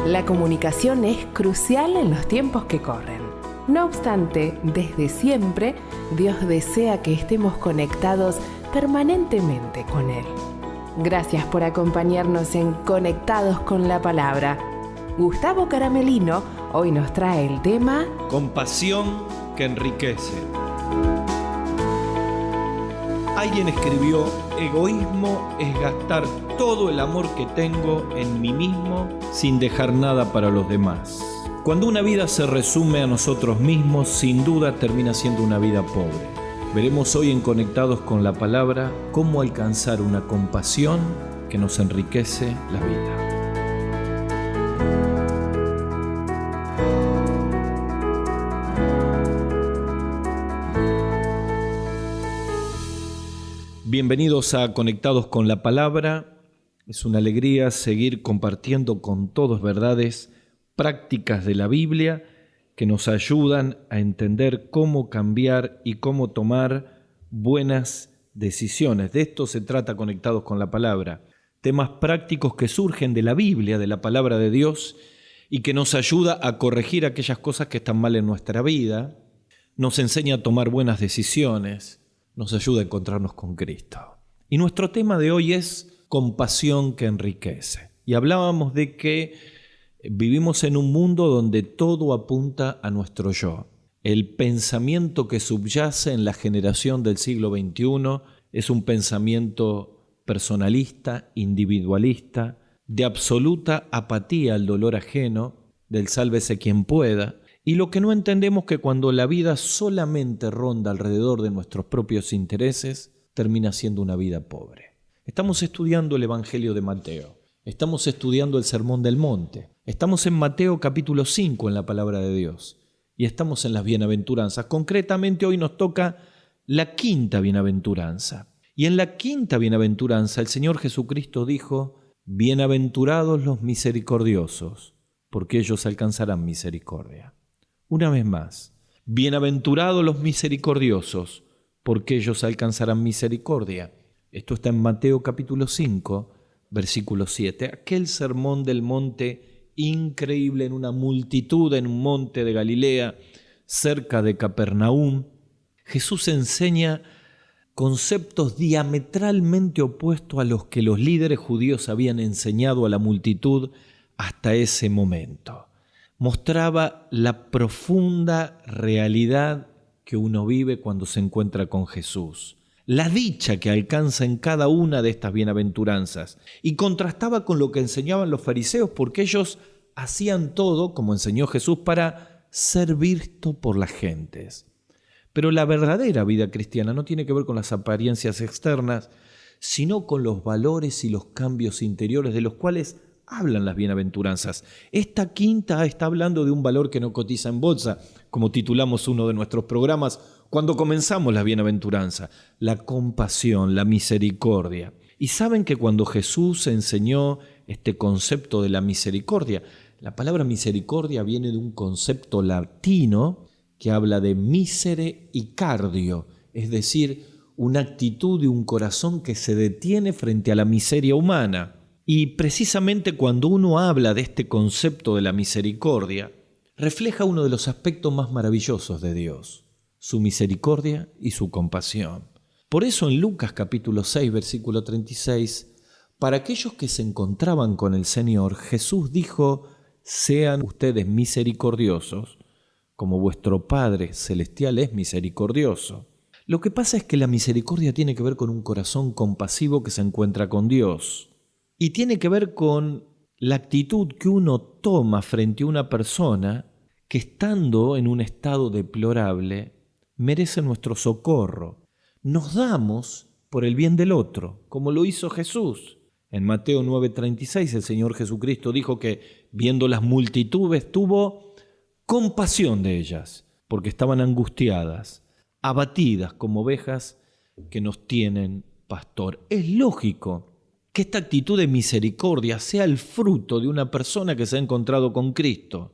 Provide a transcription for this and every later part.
La comunicación es crucial en los tiempos que corren. No obstante, desde siempre, Dios desea que estemos conectados permanentemente con Él. Gracias por acompañarnos en Conectados con la Palabra. Gustavo Caramelino hoy nos trae el tema Compasión que enriquece. Alguien escribió: egoísmo es gastar todo el amor que tengo en mí mismo sin dejar nada para los demás. Cuando una vida se resume a nosotros mismos, sin duda termina siendo una vida pobre. Veremos hoy en Conectados con la Palabra cómo alcanzar una compasión que nos enriquece la vida. Bienvenidos a Conectados con la Palabra. Es una alegría seguir compartiendo con todos verdades prácticas de la Biblia que nos ayudan a entender cómo cambiar y cómo tomar buenas decisiones. De esto se trata Conectados con la Palabra. Temas prácticos que surgen de la Biblia, de la Palabra de Dios, y que nos ayuda a corregir aquellas cosas que están mal en nuestra vida, nos enseña a tomar buenas decisiones, nos ayuda a encontrarnos con Cristo. Y nuestro tema de hoy es compasión que enriquece. Y hablábamos de que vivimos en un mundo donde todo apunta a nuestro yo. El pensamiento que subyace en la generación del siglo XXI es un pensamiento personalista, individualista, de absoluta apatía al dolor ajeno, del sálvese quien pueda. Y lo que no entendemos que cuando la vida solamente ronda alrededor de nuestros propios intereses, termina siendo una vida pobre. Estamos estudiando el Evangelio de Mateo. Estamos estudiando el Sermón del Monte. Estamos en Mateo capítulo 5 en la Palabra de Dios. Y estamos en las bienaventuranzas. Concretamente hoy nos toca la quinta bienaventuranza. Y en la quinta bienaventuranza el Señor Jesucristo dijo: bienaventurados los misericordiosos, porque ellos alcanzarán misericordia. Una vez más, bienaventurados los misericordiosos, porque ellos alcanzarán misericordia. Esto está en Mateo capítulo 5, versículo 7. Aquel sermón del monte increíble en una multitud, en un monte de Galilea, cerca de Capernaum. Jesús enseña conceptos diametralmente opuestos a los que los líderes judíos habían enseñado a la multitud hasta ese momento. Mostraba la profunda realidad que uno vive cuando se encuentra con Jesús, la dicha que alcanza en cada una de estas bienaventuranzas, y contrastaba con lo que enseñaban los fariseos, porque ellos hacían todo, como enseñó Jesús, para ser visto por las gentes. Pero la verdadera vida cristiana no tiene que ver con las apariencias externas, sino con los valores y los cambios interiores de los cuales hablan las bienaventuranzas. Esta quinta está hablando de un valor que no cotiza en bolsa, como titulamos uno de nuestros programas cuando comenzamos la bienaventuranza: la compasión, la misericordia. Y saben que cuando Jesús enseñó este concepto de la misericordia, la palabra misericordia viene de un concepto latino que habla de misere y cardio, es decir, una actitud de un corazón que se detiene frente a la miseria humana. Y precisamente cuando uno habla de este concepto de la misericordia, refleja uno de los aspectos más maravillosos de Dios: su misericordia y su compasión. Por eso en Lucas capítulo 6, versículo 36, para aquellos que se encontraban con el Señor, Jesús dijo: sean ustedes misericordiosos, como vuestro Padre Celestial es misericordioso. Lo que pasa es que la misericordia tiene que ver con un corazón compasivo que se encuentra con Dios. Y tiene que ver con la actitud que uno toma frente a una persona que, estando en un estado deplorable, merece nuestro socorro. Nos damos por el bien del otro, como lo hizo Jesús. En Mateo 9:36 el Señor Jesucristo dijo que, viendo las multitudes, tuvo compasión de ellas, porque estaban angustiadas, abatidas como ovejas que no tienen pastor. Es lógico que esta actitud de misericordia sea el fruto de una persona que se ha encontrado con Cristo.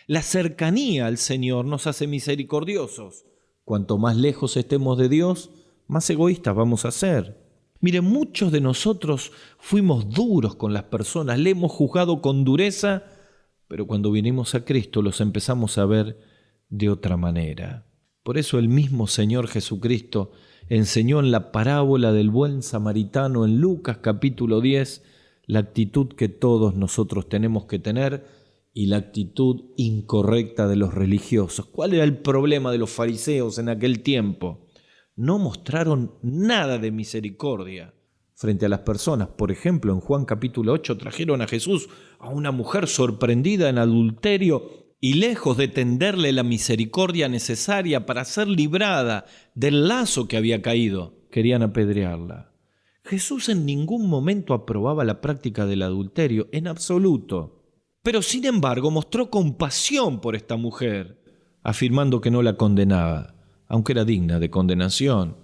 La cercanía al Señor nos hace misericordiosos. Cuanto más lejos estemos de Dios, más egoístas vamos a ser. Mire, muchos de nosotros fuimos duros con las personas, le hemos juzgado con dureza pero cuando vinimos a Cristo los empezamos a ver de otra manera. Por eso el mismo Señor Jesucristo enseñó en la parábola del buen samaritano en Lucas capítulo 10 la actitud que todos nosotros tenemos que tener y la actitud incorrecta de los religiosos. ¿Cuál era el problema de los fariseos en aquel tiempo? No mostraron nada de misericordia frente a las personas. Por ejemplo, en Juan capítulo 8 trajeron a Jesús a una mujer sorprendida en adulterio y lejos de tenderle la misericordia necesaria para ser librada del lazo que había caído, querían apedrearla. Jesús en ningún momento aprobaba la práctica del adulterio, en absoluto. Pero sin embargo mostró compasión por esta mujer, afirmando que no la condenaba, aunque era digna de condenación.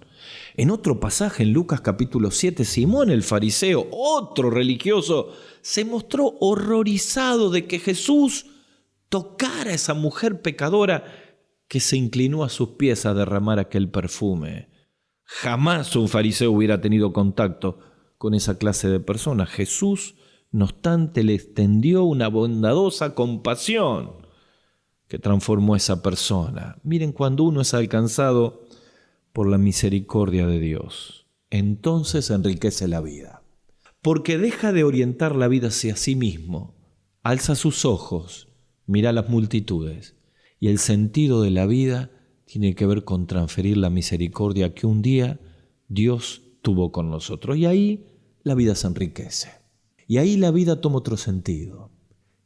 En otro pasaje, en Lucas capítulo 7, Simón el fariseo, otro religioso, se mostró horrorizado de que Jesús tocara a esa mujer pecadora que se inclinó a sus pies a derramar aquel perfume. Jamás un fariseo hubiera tenido contacto con esa clase de personas. Jesús, no obstante, le extendió una bondadosa compasión que transformó a esa persona. Miren, cuando uno es alcanzado por la misericordia de Dios, entonces enriquece la vida, porque deja de orientar la vida hacia sí mismo, alza sus ojos, mira las multitudes, y el sentido de la vida tiene que ver con transferir la misericordia que un día Dios tuvo con nosotros. Y ahí la vida se enriquece. Y ahí la vida toma otro sentido.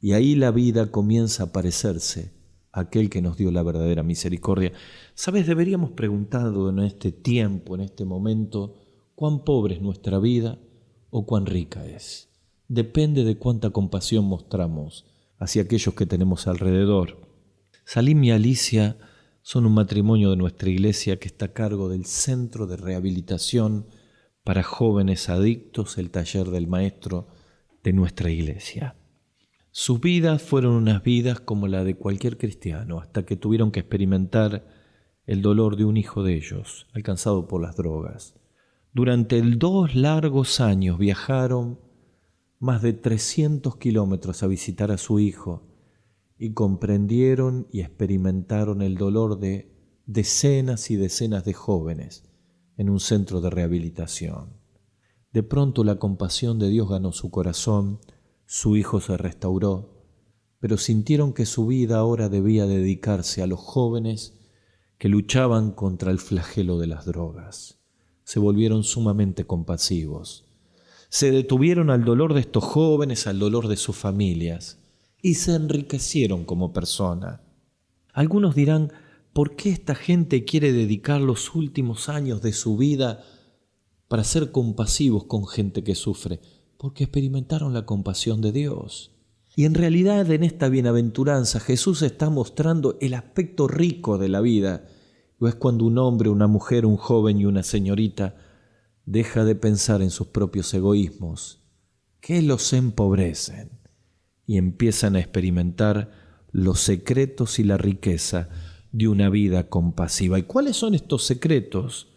Y ahí la vida comienza a parecerse a aquel que nos dio la verdadera misericordia. ¿Sabes? Deberíamos preguntarnos en este tiempo, en este momento, cuán pobre es nuestra vida o cuán rica es. Depende de cuánta compasión mostramos hacia aquellos que tenemos alrededor. Salim y Alicia son un matrimonio de nuestra iglesia que está a cargo del Centro de Rehabilitación para Jóvenes Adictos, el taller del maestro de nuestra iglesia. Sus vidas fueron unas vidas como la de cualquier cristiano, hasta que tuvieron que experimentar el dolor de un hijo de ellos, alcanzado por las drogas. Durante 2 largos años viajaron más de 300 kilómetros a visitar a su hijo y comprendieron y experimentaron el dolor de decenas y decenas de jóvenes en un centro de rehabilitación. De pronto la compasión de Dios ganó su corazón, su hijo se restauró, pero sintieron que su vida ahora debía dedicarse a los jóvenes que luchaban contra el flagelo de las drogas. Se volvieron sumamente compasivos. Se detuvieron al dolor de estos jóvenes, al dolor de sus familias, y se enriquecieron como persona. Algunos dirán, ¿por qué esta gente quiere dedicar los últimos años de su vida para ser compasivos con gente que sufre? Porque experimentaron la compasión de Dios. Y en realidad en esta bienaventuranza Jesús está mostrando el aspecto rico de la vida. O es cuando un hombre, una mujer, un joven y una señorita deja de pensar en sus propios egoísmos, que los empobrecen, y empiezan a experimentar los secretos y la riqueza de una vida compasiva. ¿Y cuáles son estos secretos?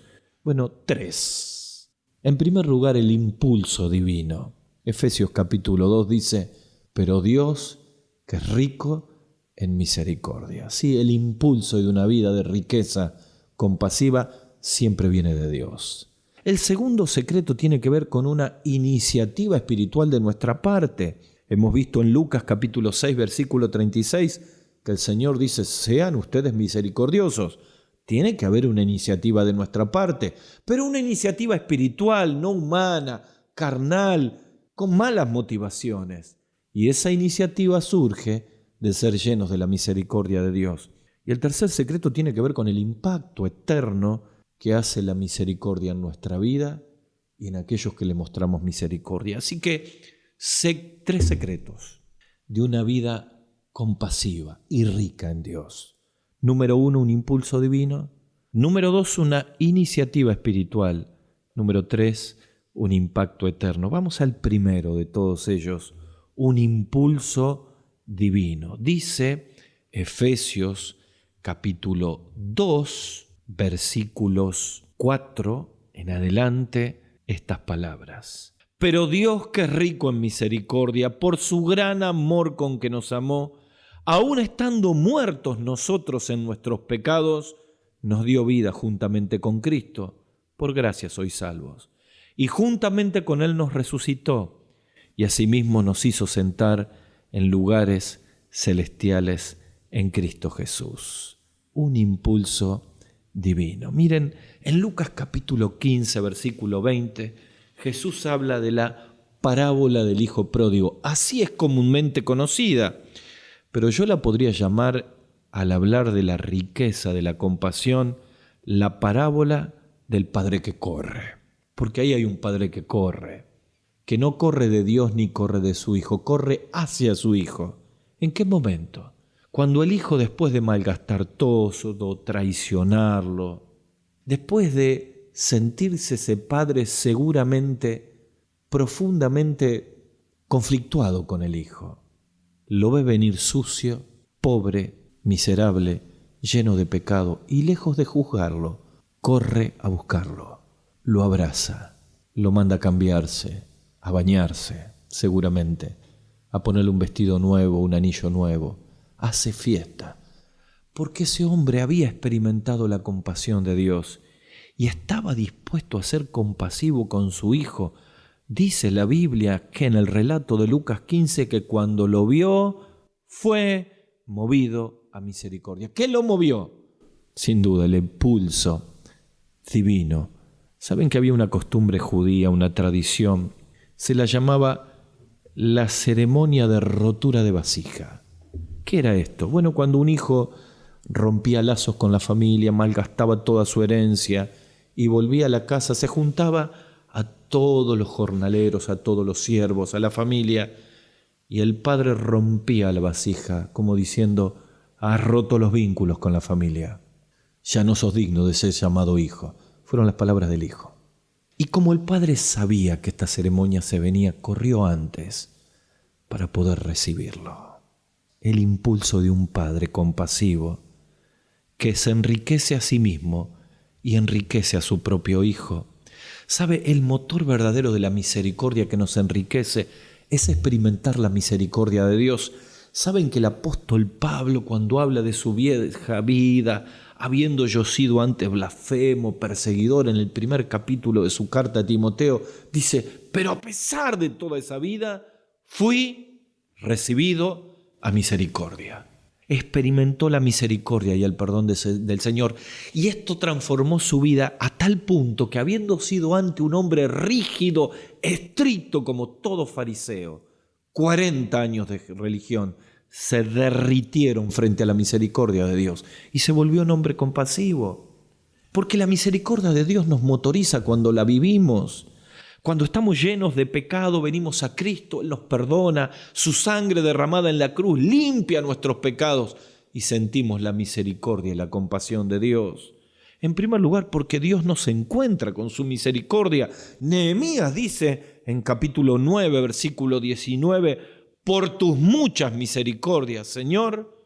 Bueno, 3. En primer lugar, el impulso divino. Efesios capítulo 2 dice, pero Dios, que es rico en misericordia. Sí, el impulso de una vida de riqueza compasiva siempre viene de Dios. El segundo secreto tiene que ver con una iniciativa espiritual de nuestra parte. Hemos visto en Lucas capítulo 6, versículo 36, que el Señor dice, sean ustedes misericordiosos. Tiene que haber una iniciativa de nuestra parte, pero una iniciativa espiritual, no humana, carnal, con malas motivaciones. Y esa iniciativa surge de ser llenos de la misericordia de Dios. Y el tercer secreto tiene que ver con el impacto eterno que hace la misericordia en nuestra vida y en aquellos que le mostramos misericordia. Así que 3 secretos de una vida compasiva y rica en Dios. Número 1, un impulso divino. Número 2, una iniciativa espiritual. Número 3, un impacto eterno. Vamos al primero de todos ellos, un impulso divino. Dice Efesios capítulo 2, versículos 4 en adelante, estas palabras. Pero Dios, que es rico en misericordia, por su gran amor con que nos amó, aun estando muertos nosotros en nuestros pecados, nos dio vida juntamente con Cristo. Por gracia sois salvos. Y juntamente con Él nos resucitó, y asimismo nos hizo sentar en lugares celestiales en Cristo Jesús. Un impulso divino. Miren, en Lucas capítulo 15, versículo 20, Jesús habla de la parábola del hijo pródigo. Así es comúnmente conocida, pero yo la podría llamar, al hablar de la riqueza de la compasión, la parábola del padre que corre. Porque ahí hay un padre que corre, que no corre de Dios ni corre de su hijo, corre hacia su hijo. ¿En qué momento? Cuando el hijo, después de malgastar todo, traicionarlo, después de sentirse ese padre seguramente profundamente conflictuado con el hijo, lo ve venir sucio, pobre, miserable, lleno de pecado, y lejos de juzgarlo, corre a buscarlo, lo abraza, lo manda a cambiarse, a bañarse, seguramente, a ponerle un vestido nuevo, un anillo nuevo, hace fiesta, porque ese hombre había experimentado la compasión de Dios y estaba dispuesto a ser compasivo con su hijo. Dice la Biblia que en el relato de Lucas 15 que cuando lo vio fue movido a misericordia. ¿Qué lo movió? Sin duda el impulso divino. Saben que había una costumbre judía, una tradición, se la llamaba la ceremonia de rotura de vasija. ¿Qué era esto? Bueno, cuando un hijo rompía lazos con la familia, malgastaba toda su herencia y volvía a la casa, se juntaba a todos los jornaleros, a todos los siervos, a la familia, y el padre rompía la vasija, como diciendo, has roto los vínculos con la familia, ya no sos digno de ser llamado hijo. Fueron las palabras del hijo. Y como el padre sabía que esta ceremonia se venía, corrió antes para poder recibirlo. El impulso de un padre compasivo que se enriquece a sí mismo y enriquece a su propio hijo. ¿Sabe? El motor verdadero de la misericordia que nos enriquece es experimentar la misericordia de Dios. ¿Saben que el apóstol Pablo, cuando habla de su vieja vida, habiendo yo sido antes blasfemo, perseguidor, en el primer capítulo de su carta a Timoteo, dice, pero a pesar de toda esa vida, fui recibido a misericordia. Experimentó la misericordia y el perdón del Señor, y esto transformó su vida a tal punto que, habiendo sido antes un hombre rígido, estricto como todo fariseo, 40 años de religión se derritieron frente a la misericordia de Dios y se volvió un hombre compasivo. Porque la misericordia de Dios nos motoriza cuando la vivimos. Cuando estamos llenos de pecado, venimos a Cristo, Él nos perdona, su sangre derramada en la cruz limpia nuestros pecados y sentimos la misericordia y la compasión de Dios. En primer lugar, porque Dios nos encuentra con su misericordia. Nehemías dice en capítulo 9, versículo 19, por tus muchas misericordias, Señor,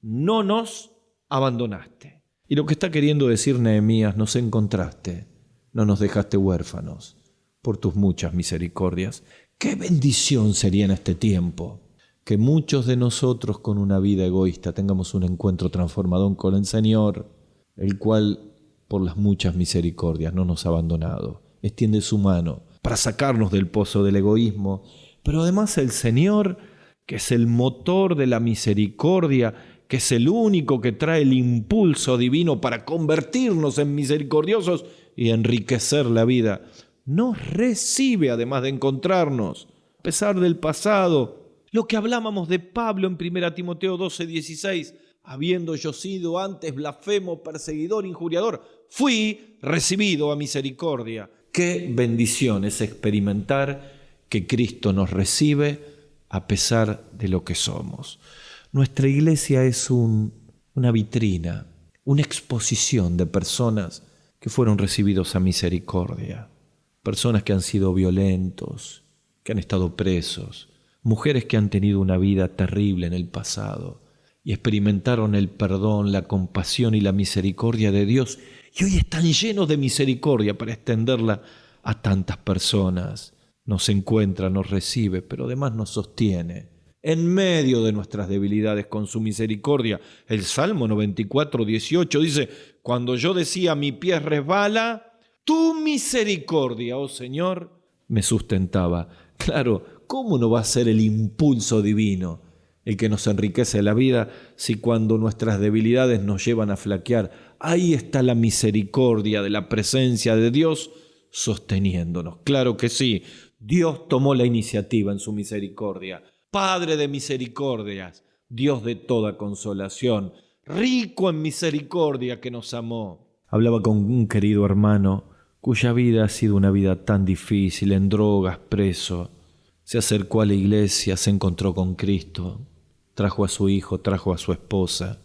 no nos abandonaste. Y lo que está queriendo decir Nehemías, nos encontraste, no nos dejaste huérfanos. Por tus muchas misericordias. ¡Qué bendición sería en este tiempo! Que muchos de nosotros con una vida egoísta tengamos un encuentro transformador con el Señor, el cual por las muchas misericordias no nos ha abandonado. Extiende su mano para sacarnos del pozo del egoísmo, pero además el Señor, que es el motor de la misericordia, que es el único que trae el impulso divino para convertirnos en misericordiosos y enriquecer la vida, nos recibe además de encontrarnos, a pesar del pasado. Lo que hablábamos de Pablo en 1 Timoteo 12:16, habiendo yo sido antes blasfemo, perseguidor, injuriador, fui recibido a misericordia. Qué bendición es experimentar que Cristo nos recibe a pesar de lo que somos. Nuestra iglesia es una vitrina, una exposición de personas que fueron recibidos a misericordia. Personas que han sido violentos, que han estado presos, mujeres que han tenido una vida terrible en el pasado y experimentaron el perdón, la compasión y la misericordia de Dios y hoy están llenos de misericordia para extenderla a tantas personas. Nos encuentra, nos recibe, pero además nos sostiene. en medio de nuestras debilidades con su misericordia. El Salmo 94, 18 dice, cuando yo decía mi pie resbala, tu misericordia, oh Señor, me sustentaba. Claro, ¿cómo no va a ser el impulso divino el que nos enriquece la vida si cuando nuestras debilidades nos llevan a flaquear, ahí está la misericordia de la presencia de Dios sosteniéndonos? Claro que sí, Dios tomó la iniciativa en su misericordia. Padre de misericordias, Dios de toda consolación, rico en misericordia que nos amó. Hablaba con un querido hermano cuya vida ha sido una vida tan difícil, en drogas, preso. Se acercó a la iglesia, se encontró con Cristo, trajo a su hijo, trajo a su esposa.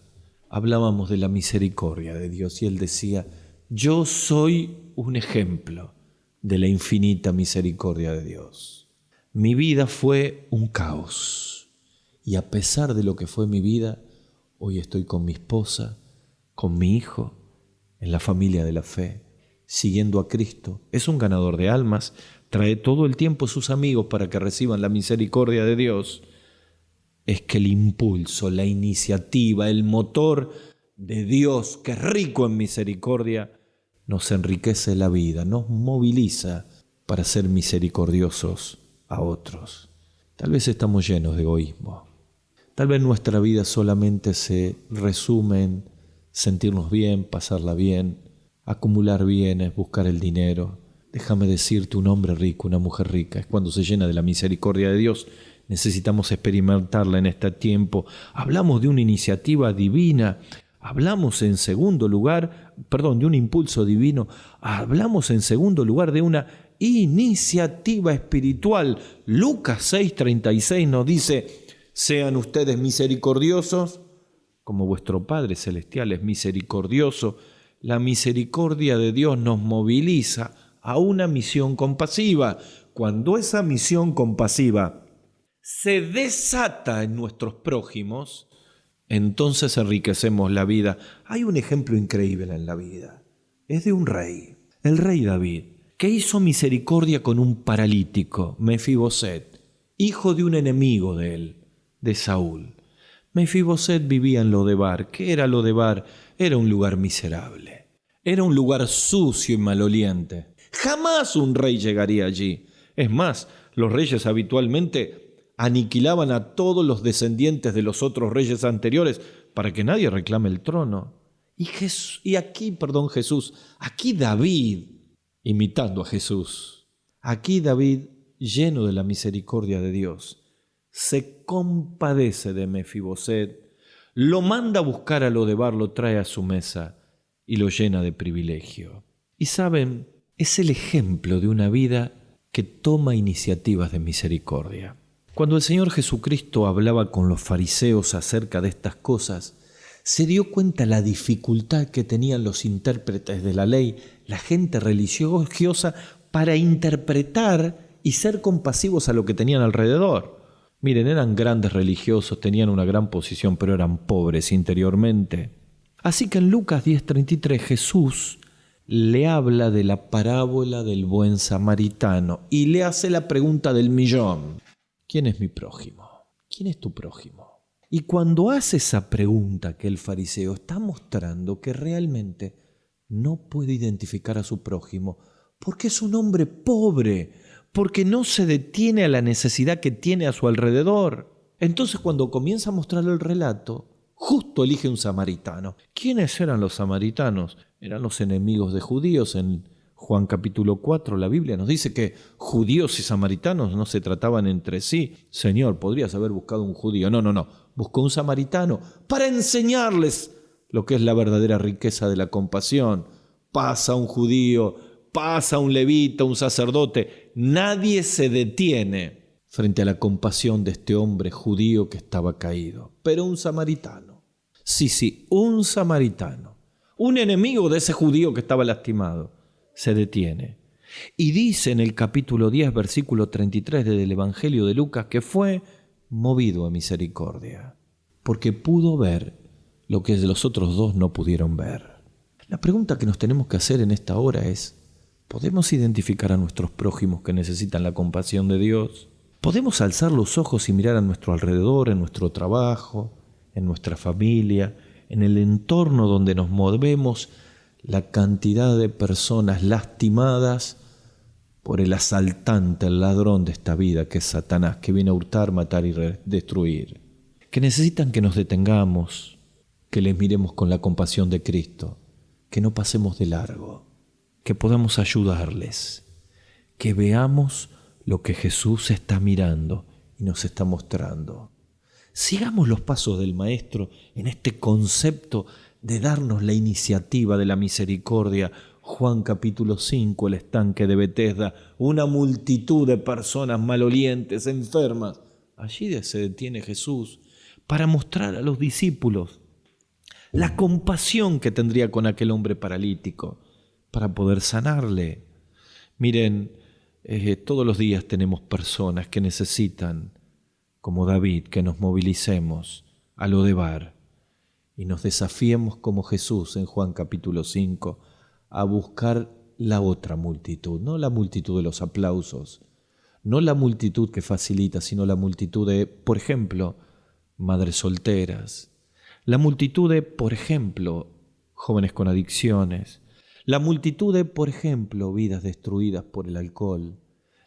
Hablábamos de la misericordia de Dios y él decía, yo soy un ejemplo de la infinita misericordia de Dios. Mi vida fue un caos y a pesar de lo que fue mi vida, hoy estoy con mi esposa, con mi hijo, en la familia de la fe, siguiendo a Cristo. Es un ganador de almas, trae todo el tiempo sus amigos para que reciban la misericordia de Dios. Es que el impulso, la iniciativa, el motor de Dios, que es rico en misericordia, nos enriquece la vida, nos moviliza para ser misericordiosos a otros. Tal vez estamos llenos de egoísmo. Tal vez nuestra vida solamente se resume en sentirnos bien, pasarla bien, acumular bienes, buscar el dinero. Déjame decirte, un hombre rico, una mujer rica, es cuando se llena de la misericordia de Dios. Necesitamos experimentarla en este tiempo. Hablamos de una iniciativa divina. Hablamos en segundo lugar, de un impulso divino. Hablamos en segundo lugar de una iniciativa espiritual. Lucas 6:36 nos dice, sean ustedes misericordiosos, como vuestro Padre Celestial es misericordioso. La misericordia de Dios nos moviliza a una misión compasiva. Cuando esa misión compasiva se desata en nuestros prójimos, entonces enriquecemos la vida. Hay un ejemplo increíble en la vida. Es de un rey, el rey David, que hizo misericordia con un paralítico, Mefiboset, hijo de un enemigo de él, de Saúl. Mefiboset vivía en Lodebar. ¿Qué era Lodebar? Era un lugar miserable. Era un lugar sucio y maloliente. Jamás un rey llegaría allí. Es más, los reyes habitualmente aniquilaban a todos los descendientes de los otros reyes anteriores para que nadie reclame el trono. Aquí David, imitando a Jesús, aquí David, lleno de la misericordia de Dios, se compadece de Mefiboset, lo manda a buscar a Lodebar, lo trae a su mesa y lo llena de privilegio. Y saben, es el ejemplo de una vida que toma iniciativas de misericordia. Cuando el Señor Jesucristo hablaba con los fariseos acerca de estas cosas, se dio cuenta la dificultad que tenían los intérpretes de la ley, la gente religiosa, para interpretar y ser compasivos a lo que tenían alrededor. Miren, eran grandes religiosos, tenían una gran posición, pero eran pobres interiormente. Así que en Lucas 10:33 Jesús le habla de la parábola del buen samaritano y le hace la pregunta del millón. ¿Quién es mi prójimo? ¿Quién es tu prójimo? Y cuando hace esa pregunta que el fariseo está mostrando que realmente no puede identificar a su prójimo porque es un hombre pobre, porque no se detiene a la necesidad que tiene a su alrededor. Entonces cuando comienza a mostrarle el relato, justo elige un samaritano. ¿Quiénes eran los samaritanos? Eran los enemigos de judíos. En Juan capítulo 4, la Biblia nos dice que judíos y samaritanos no se trataban entre sí. Señor, podrías haber buscado un judío. No. Buscó un samaritano para enseñarles lo que es la verdadera riqueza de la compasión. Pasa un judío, pasa un levita, un sacerdote. Nadie se detiene frente a la compasión de este hombre judío que estaba caído. Pero un samaritano. Sí, un samaritano. Un enemigo de ese judío que estaba lastimado. Se detiene. Y dice en el capítulo 10, versículo 33 del Evangelio de Lucas que fue movido a misericordia, porque pudo ver lo que los otros dos no pudieron ver. La pregunta que nos tenemos que hacer en esta hora es, ¿podemos identificar a nuestros prójimos que necesitan la compasión de Dios? Podemos alzar los ojos y mirar a nuestro alrededor, en nuestro trabajo, en nuestra familia, en el entorno donde nos movemos, la cantidad de personas lastimadas por el asaltante, el ladrón de esta vida que es Satanás, que viene a hurtar, matar y destruir, que necesitan que nos detengamos, que les miremos con la compasión de Cristo, que no pasemos de largo, que podamos ayudarles, que veamos lo que Jesús está mirando y nos está mostrando. Sigamos los pasos del Maestro en este concepto de darnos la iniciativa de la misericordia. Juan capítulo 5, el estanque de Betesda, una multitud de personas malolientes, enfermas. Allí se detiene Jesús para mostrar a los discípulos la compasión que tendría con aquel hombre paralítico para poder sanarle. Miren, todos los días tenemos personas que necesitan, como David, que nos movilicemos a lo de Bar y nos desafiemos como Jesús en Juan capítulo 5 a buscar la otra multitud, no la multitud de los aplausos, no la multitud que facilita, sino la multitud de, por ejemplo, madres solteras, la multitud de, por ejemplo, jóvenes con adicciones, la multitud de, por ejemplo, vidas destruidas por el alcohol,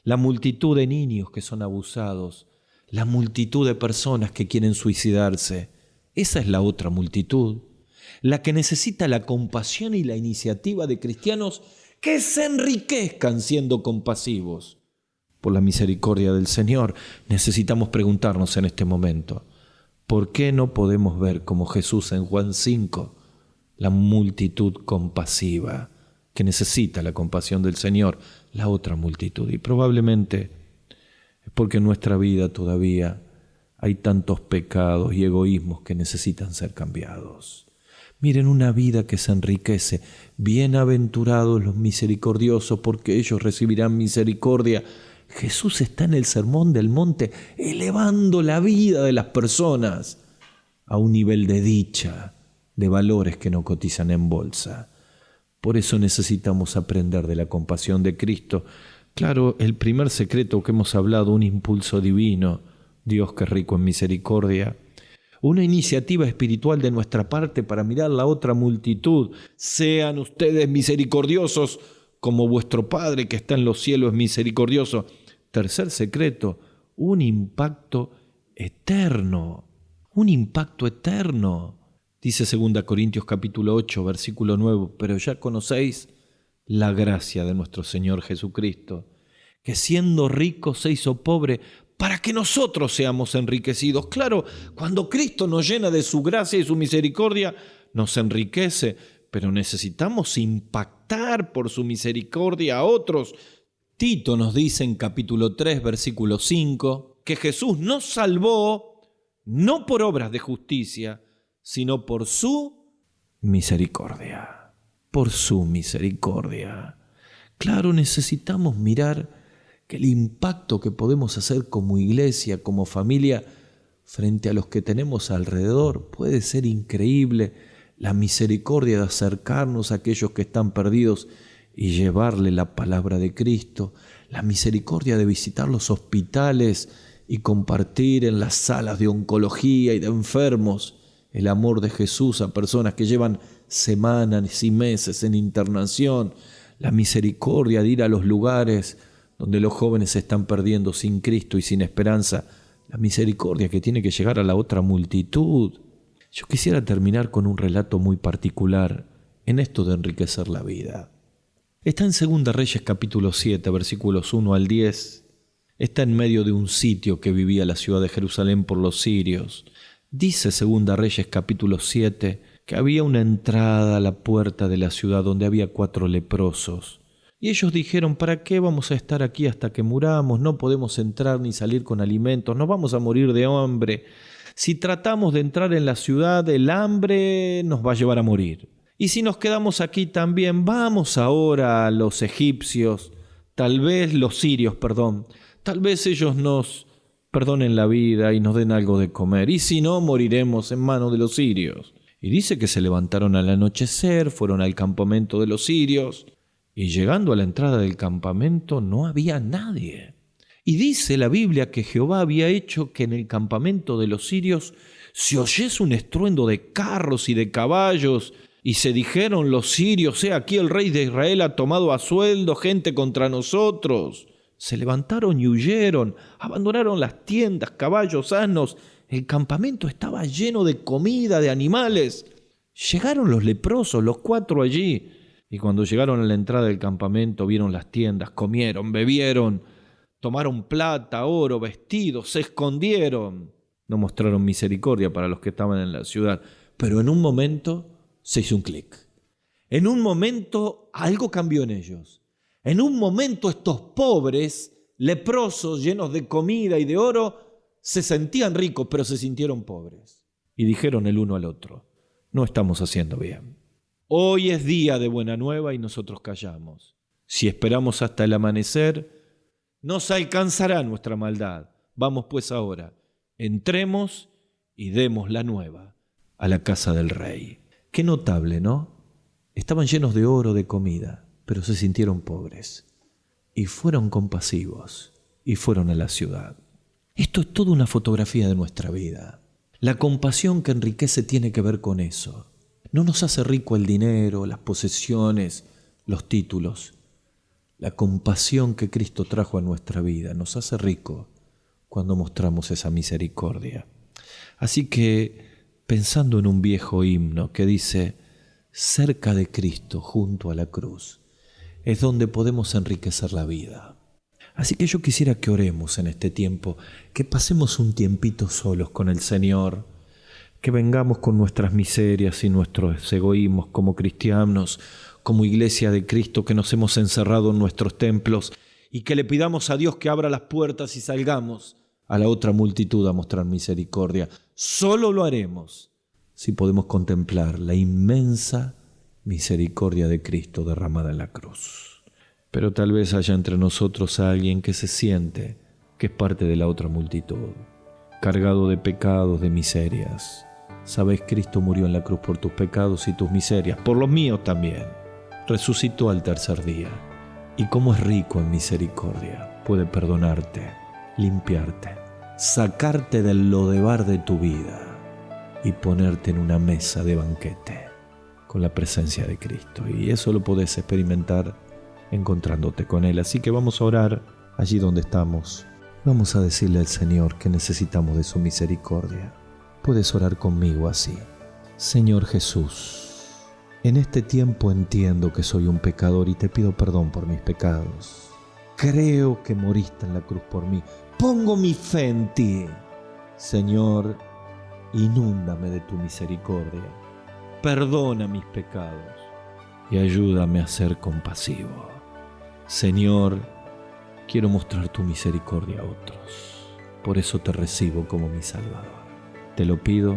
la multitud de niños que son abusados, la multitud de personas que quieren suicidarse. Esa es la otra multitud, la que necesita la compasión y la iniciativa de cristianos que se enriquezcan siendo compasivos. Por la misericordia del Señor, necesitamos preguntarnos en este momento, ¿por qué no podemos ver como Jesús en Juan 5, la multitud compasiva que necesita la compasión del Señor, la otra multitud? Y probablemente es porque en nuestra vida todavía hay tantos pecados y egoísmos que necesitan ser cambiados. Miren, una vida que se enriquece. Bienaventurados los misericordiosos, porque ellos recibirán misericordia. Jesús está en el Sermón del Monte elevando la vida de las personas a un nivel de dicha, de valores que no cotizan en bolsa. Por eso necesitamos aprender de la compasión de Cristo. Claro, el primer secreto que hemos hablado, un impulso divino, Dios que es rico en misericordia, una iniciativa espiritual de nuestra parte para mirar la otra multitud. Sean ustedes misericordiosos como vuestro Padre que está en los cielos es misericordioso. Tercer secreto, un impacto eterno, un impacto eterno. Dice 2 Corintios capítulo 8, versículo 9, pero ya conocéis la gracia de nuestro Señor Jesucristo, que siendo rico se hizo pobre para que nosotros seamos enriquecidos. Claro, cuando Cristo nos llena de su gracia y su misericordia, nos enriquece, pero necesitamos impactar por su misericordia a otros. Tito nos dice en capítulo 3, versículo 5, que Jesús nos salvó no por obras de justicia, sino por su misericordia. Por su misericordia. Claro, necesitamos mirar que el impacto que podemos hacer como iglesia, como familia, frente a los que tenemos alrededor, puede ser increíble. La misericordia de acercarnos a aquellos que están perdidos y llevarle la palabra de Cristo. La misericordia de visitar los hospitales y compartir en las salas de oncología y de enfermos el amor de Jesús a personas que llevan semanas y meses en internación. La misericordia de ir a los lugares donde los jóvenes se están perdiendo sin Cristo y sin esperanza. La misericordia que tiene que llegar a la otra multitud. Yo quisiera terminar con un relato muy particular en esto de enriquecer la vida. Está en 2 Reyes capítulo 7, versículos 1 al 10. Está en medio de un sitio que vivía la ciudad de Jerusalén por los sirios. Dice 2 Reyes capítulo 7 que había una entrada a la puerta de la ciudad donde había 4 leprosos. Y ellos dijeron, ¿para qué vamos a estar aquí hasta que muramos? No podemos entrar ni salir con alimentos, nos vamos a morir de hambre. Si tratamos de entrar en la ciudad, el hambre nos va a llevar a morir. Y si nos quedamos aquí también, vamos ahora a los egipcios, tal vez los sirios, tal vez ellos nos perdonen la vida y nos den algo de comer. Y si no, moriremos en manos de los sirios. Y dice que se levantaron al anochecer, fueron al campamento de los sirios, y llegando a la entrada del campamento no había nadie. Y dice la Biblia que Jehová había hecho que en el campamento de los sirios se oyese un estruendo de carros y de caballos, y se dijeron los sirios: aquí el rey de Israel ha tomado a sueldo gente contra nosotros. Se levantaron y huyeron, abandonaron las tiendas, caballos, asnos. El campamento estaba lleno de comida, de animales. Llegaron los leprosos, los 4 allí, y cuando llegaron a la entrada del campamento vieron las tiendas, comieron, bebieron, tomaron plata, oro, vestidos, se escondieron. No mostraron misericordia para los que estaban en la ciudad, pero en un momento se hizo un clic. En un momento algo cambió en ellos. En un momento estos pobres, leprosos, llenos de comida y de oro, se sentían ricos, pero se sintieron pobres. Y dijeron el uno al otro: no estamos haciendo bien. Hoy es día de buena nueva y nosotros callamos. Si esperamos hasta el amanecer, nos alcanzará nuestra maldad. Vamos pues ahora, entremos y demos la nueva a la casa del rey. Qué notable, ¿no? Estaban llenos de oro, de comida, pero se sintieron pobres. Y fueron compasivos y fueron a la ciudad. Esto es toda una fotografía de nuestra vida. La compasión que enriquece tiene que ver con eso. No nos hace rico el dinero, las posesiones, los títulos. La compasión que Cristo trajo a nuestra vida nos hace rico cuando mostramos esa misericordia. Así que, pensando en un viejo himno que dice: cerca de Cristo, junto a la cruz, es donde podemos enriquecer la vida. Así que yo quisiera que oremos en este tiempo, que pasemos un tiempito solos con el Señor, que vengamos con nuestras miserias y nuestros egoísmos como cristianos, como iglesia de Cristo que nos hemos encerrado en nuestros templos, y que le pidamos a Dios que abra las puertas y salgamos a la otra multitud a mostrar misericordia. Solo lo haremos si podemos contemplar la inmensa misericordia de Cristo derramada en la cruz. Pero tal vez haya entre nosotros a alguien que se siente que es parte de la otra multitud, cargado de pecados, de miserias. Sabes, Cristo murió en la cruz por tus pecados y tus miserias, por los míos también. Resucitó al tercer día, y como es rico en misericordia, puede perdonarte, limpiarte, sacarte del lodevar de tu vida y ponerte en una mesa de banquete con la presencia de Cristo. Y eso lo podés experimentar encontrándote con Él. Así que vamos a orar allí donde estamos. Vamos a decirle al Señor que necesitamos de su misericordia. Puedes orar conmigo así: Señor Jesús, en este tiempo entiendo que soy un pecador y te pido perdón por mis pecados. Creo que moriste en la cruz por mí. Pongo mi fe en ti. Señor, inúndame de tu misericordia. Perdona mis pecados y ayúdame a ser compasivo. Señor, quiero mostrar tu misericordia a otros. Por eso te recibo como mi Salvador. Te lo pido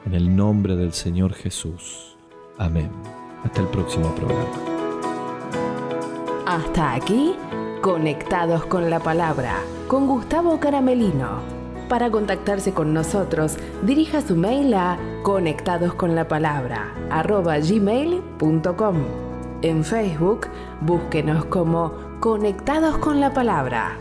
en el nombre del Señor Jesús. Amén. Hasta el próximo programa. Hasta aquí, Conectados con la Palabra, con Gustavo Caramelino. Para contactarse con nosotros, dirija su mail a conectadosconlapalabra@gmail.com. En Facebook, búsquenos como Conectados con la Palabra.